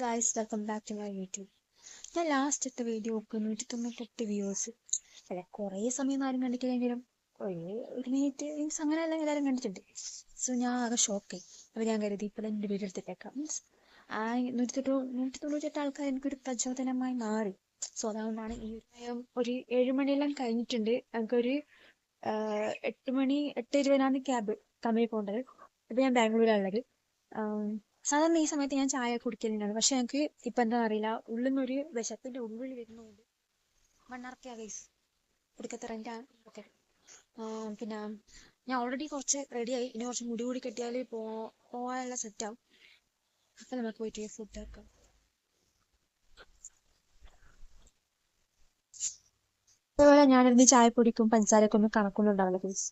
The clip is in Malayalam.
Guys welcome back to my YouTube. ഞാൻ ലാസ്റ്റ് ഇട്ട വീഡിയോക്ക് 198 വ്യൂവേഴ്സ്. അല്ല, കുറേ സമയം ആരും കണ്ടിട്ടില്ലെങ്കിലും ഒരു മിനിറ്റ് മീൻസ് അങ്ങനെയല്ല എല്ലാവരും കണ്ടിട്ടുണ്ട്. സോ ഞാൻ ആകെ ഷോക്കായി. അപ്പോൾ ഞാൻ കരുതി ഇപ്പോൾ എൻ്റെ വീഡിയോ എടുത്തിട്ടേക്കാം. മീൻസ് ആ 198 ആൾക്കാർ എനിക്കൊരു പ്രചോദനമായി മാറി. സോ അതുകൊണ്ടാണ് ഈ ഒരു 7 മണിയെല്ലാം കഴിഞ്ഞിട്ടുണ്ട്. എനിക്കൊരു 8 മണി 8:20 ക്യാബ് കമ്പനി പോകേണ്ടത്. ഇപ്പം ഞാൻ ബാംഗ്ലൂരാണുള്ളത്. സാധാരണ ഈ സമയത്ത് ഞാൻ ചായ കുടിക്കലുണ്ടാണ്. പക്ഷെ എനിക്ക് ഇപ്പം എന്താ അറിയില്ല, ഉള്ളിൽ നിന്നൊരു വിശപ്പിൻ്റെ ഉള്ളിൽ വരുന്നുണ്ട്. മണ്ണാർക്കാ ഗൈസ് കുടിക്കത്തറൻ്റെ ഓക്കെ. പിന്നെ ഞാൻ ഓൾറെഡി കുറച്ച് റെഡിയായി. ഇനി കുറച്ച് മുടി കൂടി കെട്ടിയാൽ പോകാനുള്ള സെറ്റാവും. അപ്പം നമുക്ക് പോയിട്ട് ഫുഡ് ആക്കാം. അതുപോലെ ഞാനിരുന്ന് ചായ പൊടിക്കും പഞ്ചസാരയൊക്കെ ഒന്നും കണക്കൊന്നും ഉണ്ടാവില്ല ഗൈസ്.